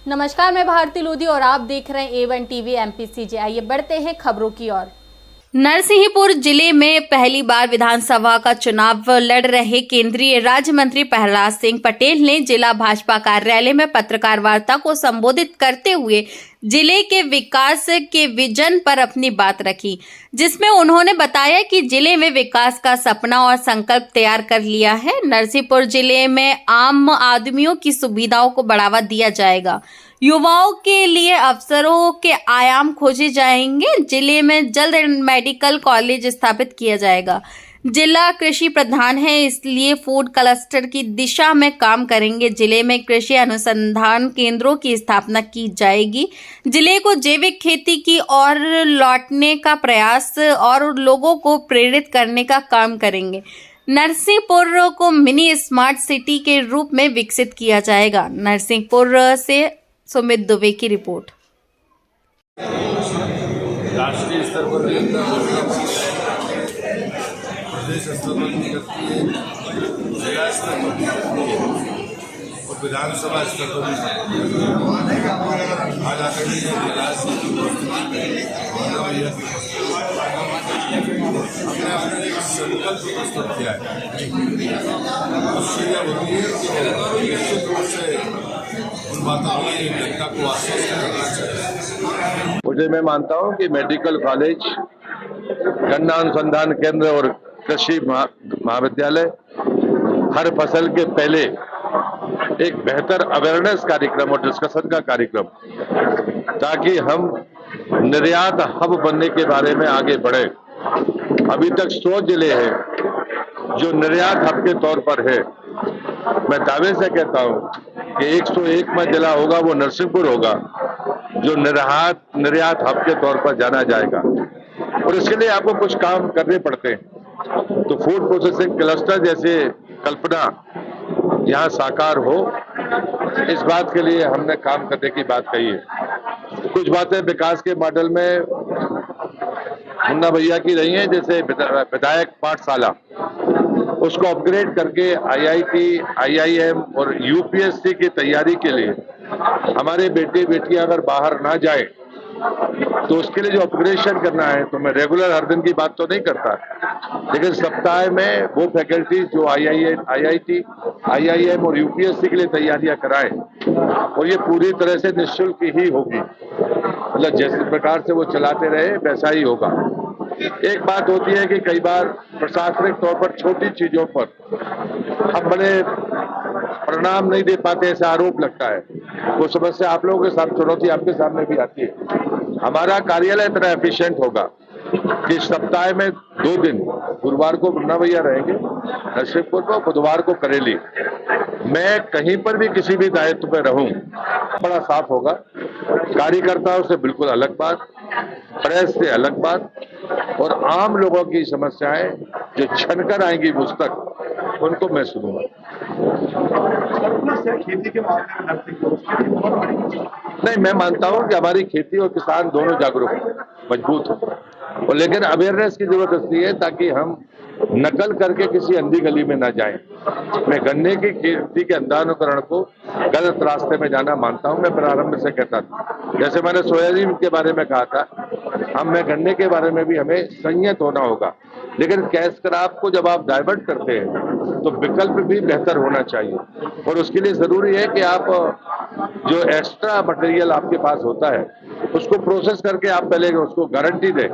नमस्कार, मैं भारती लोधी और आप देख रहे हैं A1 टीवी MPCJ। आइए बढ़ते हैं खबरों की ओर। नरसिंहपुर जिले में पहली बार विधानसभा का चुनाव लड़ रहे केंद्रीय राज्य मंत्री प्रहलाद सिंह पटेल ने जिला भाजपा कार्यालय में पत्रकार वार्ता को संबोधित करते हुए जिले के विकास के विजन पर अपनी बात रखी, जिसमें उन्होंने बताया कि जिले में विकास का सपना और संकल्प तैयार कर लिया है। नरसिंहपुर जिले में आम आदमियों की सुविधाओं को बढ़ावा दिया जाएगा, युवाओं के लिए अवसरों के आयाम खोजे जाएंगे। जिले में जल्द मेडिकल कॉलेज स्थापित किया जाएगा। जिला कृषि प्रधान है, इसलिए फूड क्लस्टर की दिशा में काम करेंगे। जिले में कृषि अनुसंधान केंद्रों की स्थापना की जाएगी। जिले को जैविक खेती की ओर लौटने का प्रयास और लोगों को प्रेरित करने का काम करेंगे। नरसिंहपुर को मिनी स्मार्ट सिटी के रूप में विकसित किया जाएगा। नरसिंहपुर से सुमित दुबे की रिपोर्ट। राष्ट्रीय स्तर पर भी प्रदेश स्तर पर भी करती है, जिला स्तर पर भी करती है और विधानसभा स्तर पर भी करती है। आज आदरणीय राजनीति की उपस्थिति में हमने अपने एक संकल्प प्रस्तुत किया है। उससे यह होती है कि निश्चित रूप से उन बातों में जनता को आश्वस्त करना चाहिए। मुझे मैं मानता हूँ कि मेडिकल कॉलेज, गन्ना अनुसंधान केंद्र और कृषि महाविद्यालय हर फसल के पहले एक बेहतर अवेयरनेस कार्यक्रम और डिस्कशन का कार्यक्रम, ताकि हम निर्यात हब बनने के बारे में आगे बढ़े। अभी तक 100 जिले हैं जो निर्यात हब के तौर पर है। मैं दावे से कहता हूं कि 101वां जिला होगा वो नरसिंहपुर होगा, जो निर्यात हब के तौर पर जाना जाएगा। और इसके लिए आपको कुछ काम करने पड़ते हैं। तो फूड प्रोसेसिंग क्लस्टर जैसे कल्पना यहाँ साकार हो, इस बात के लिए हमने काम करने की बात कही है। कुछ बातें विकास के मॉडल में मुन्ना भैया की रही हैं, जैसे विधायक पाठशाला, उसको अपग्रेड करके IIT, IIM और UPSC की तैयारी के लिए हमारे बेटे बेटियां अगर बाहर ना जाए तो उसके लिए जो अपग्रेडेशन करना है, तो मैं रेगुलर हर दिन की बात तो नहीं करता, लेकिन सप्ताह में वो फैकल्टी जो IIT, IIM और UPSC के लिए तैयारियां कराएं, और ये पूरी तरह से निःशुल्क ही होगी। मतलब जिस प्रकार से वो चलाते रहे वैसा ही होगा। एक बात होती है कि कई बार प्रशासनिक तौर पर छोटी चीजों पर हम बड़े परिणाम नहीं दे पाते, ऐसा आरोप लगता है। वो समस्या आप लोगों के साथ, चुनौती आपके सामने भी आती है। हमारा कार्यालय इतना एफिशिएंट होगा कि सप्ताह में 2 दिन, गुरुवार को मुन्ना भैया रहेंगे नरसिंहपुर में, बुधवार को करेली, मैं कहीं पर भी किसी भी दायित्व में रहूं, बड़ा साफ होगा। कार्यकर्ताओं से बिल्कुल अलग बात, प्रेस से अलग बात, और आम लोगों की समस्याएं जो छनकर आएंगी मुझ तक, उनको मैं सुनूंगा। खेती के मामले में नहीं, मैं मानता हूं कि हमारी खेती और किसान दोनों जागरूक हैं, मजबूत हो, और लेकिन अवेयरनेस की जरूरत इसलिए है ताकि हम नकल करके किसी अंधी गली में ना जाएं। मैं गन्ने की खेती के अंधानुकरण को गलत रास्ते में जाना मानता हूं। मैं प्रारंभ से कहता था, जैसे मैंने सोयाबीन के बारे में कहा था, मैं गन्ने के बारे में भी हमें संयत होना होगा। लेकिन कैश क्रॉप को जब आप डाइवर्ट करते हैं तो विकल्प भी बेहतर होना चाहिए, और उसके लिए जरूरी है कि आप जो एक्स्ट्रा मटेरियल आपके पास होता है उसको प्रोसेस करके आप पहले उसको गारंटी दें